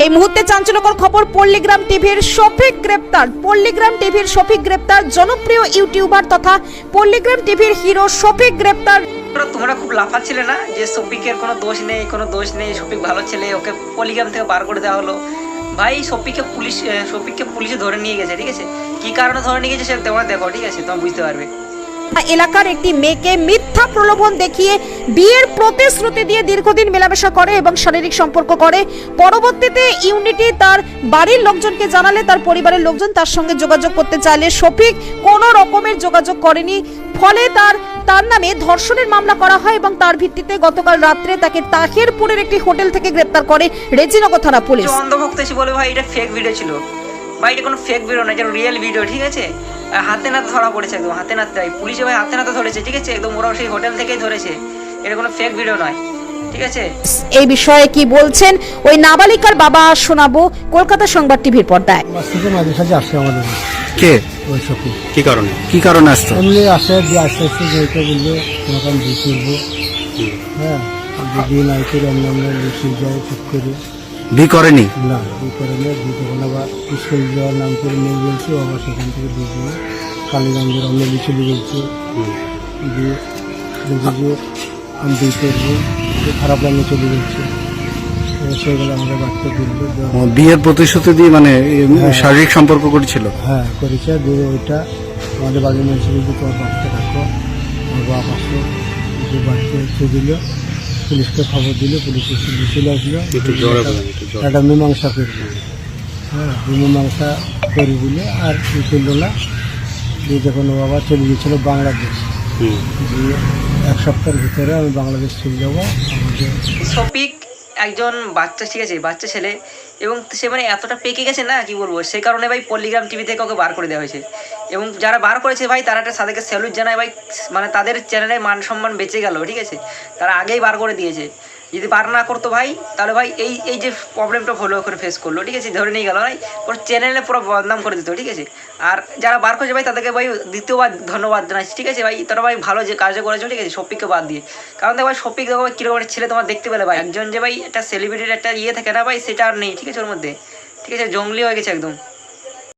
এই মুহূর্তে চাঞ্চল্যকর খবর, পল্লীগ্রাম টিভির শফিক গ্রেপ্তার। পল্লীগ্রাম টিভির শফিক গ্রেপ্তার। জনপ্রিয় ইউটিউবার তথা পল্লীগ্রাম টিভির হিরো শফিক গ্রেপ্তার। তোমরা খুব লাফাচ্ছিলে না যে শফিকের কোনো দোষ নেই, শফিক ভালো ছেলে, ওকে পল্লীগ্রাম থেকে বার করে দেওয়া হলো। ভাই শফিককে পুলিশে ধরে নিয়ে গেছে, ঠিক আছে? কি কারণে ধরে নিয়ে গেছে সেটা তোমরা দেখো, ঠিক আছে? তোমরা বুঝতে পারবে। এলাকার একটি মেয়েকে মিথ্যা প্রলোভন দেখিয়ে বিয়ের প্রতিশ্রুতি দিয়ে দীর্ঘদিন মেলামেশা করে এবং শারীরিক সম্পর্ক করে। পরবর্তীতে ইউনিটি তার বাড়ির লোকজনকে জানালে তার পরিবারের লোকজন তার সঙ্গে যোগাযোগ করতে চাইলে শফিক কোনো রকমের যোগাযোগ করেনি। ফলে তার নামে ধর্ষণের মামলা করা হয় এবং তার ভিত্তিতে গতকাল রাত্রে তাকে তাহিরপুরের একটি হোটেল থেকে গ্রেপ্তার করে রেজিনগর থানা পুলিশ। অন্ধভক্ত এসে বলে ভাই এটা ফেক ভিডিও ছিল। ভাই এটা কোনো ফেক ভিডিও না, এটা রিয়েল ভিডিও, ঠিক আছে? হাতে নাতে ধরা পড়েছে, একদম হাতে নাতে। পুলিশে ভাই হাতে নাতে ধরেছে, ঠিক আছে? একদম ওরা সেই হোটেল থেকেই ধরেছে, এটা কোনো ফেক ভিডিও নয়, ঠিক আছে? এই বিষয়ে কি বলছেন ওই নাবালিকার বাবা শোনাবো কলকাতা সংবাদ টিভির পর্দায়। মাঝে সাঝে আসে আমাদের কে ওই শফিক। কি কারণে আসতো? এমনি আসে দিয়ে আস্তে আস্তে যেতে বললে তোমাকে আমি বিয়ে করবো। হ্যাঁ, বিয়ে নাই করে আমরা লিখে যাই ঠিক করে। বিয়ে করেনি? না, বিয়ে করে নিয়ে বিয়ে তখন আবার স্কুল যাওয়ার নাম করে নিয়ে বলছে, আবার সেখান থেকে বিয়ে করে কালীগঞ্জের অন্য লিখে বলছে দিয়ে দেখি যে আমি বিয়ে করবো, খারাপ লাগলে চলে যাচ্ছে। সেগুলো আমাদের বাচ্চা দিল। বিয়ের প্রতিশ্রুতি দিয়ে মানে শারীরিক সম্পর্ক করেছিল? হ্যাঁ করেছে। দিয়ে ওইটা আমাদের বাড়ির মানুষ যদি তোমার বাচ্চা রাখো, আমার বাপ আসো, যে বাচ্চা হচ্ছে দিল, পুলিশকে খবর দিল, পুলিশ চলে আসলো। একটা মীমাংসা করবো। হ্যাঁ, মীমাংসা করি বলে আর করলো না। দিয়ে যখন ও বাবা চলে গিয়েছিল বাংলাদেশ, দিয়ে এক সপ্তাহের ভিতরে আমি বাংলাদেশ চলে যাবো। আমাদের শফিক একজন বাচ্চা, ঠিক আছে? বাচ্চা ছেলে, এবং সে মানে এতটা পেকে গেছে না, কি বলবো। সেই কারণে ভাই পল্লীগ্রাম টিভি থেকে ওকে বার করে দেওয়া হয়েছে। এবং যারা বার করেছে ভাই তারা একটা তাদেরকে স্যালুট জানায় ভাই, মানে তাদের চ্যানেলের মান সম্মান বেঁচে গেল, ঠিক আছে? তারা আগেই বার করে দিয়েছে। যদি বার না করতো ভাই তাহলে ভাই এই যে প্রবলেমটা হলো ওখানে ফেস করলো, ঠিক আছে? ধরে নিয়ে গেল ভাই, ওর চ্যানেলে পুরো বদনাম করে দিত, ঠিক আছে? আর যারা বার করেছে ভাই তাদেরকে ভাই দ্বিতীয়বার ধন্যবাদ জানাচ্ছি, ঠিক আছে ভাই? তারা ভাই ভালো যে কাজটা করেছো, ঠিক আছে? শফিককে বাদ দিয়ে। কারণ দেখো ভাই শফিক দেখো ভাই কীরকম ছেলে তোমার দেখতে পেলে ভাই, একজন যে ভাই একটা সেলিব্রিটির একটা ইয়ে থাকে না ভাই, সেটা আর নেই, ঠিক আছে? ওর মধ্যে, ঠিক আছে? জঙ্গলি হয়ে গেছে একদম।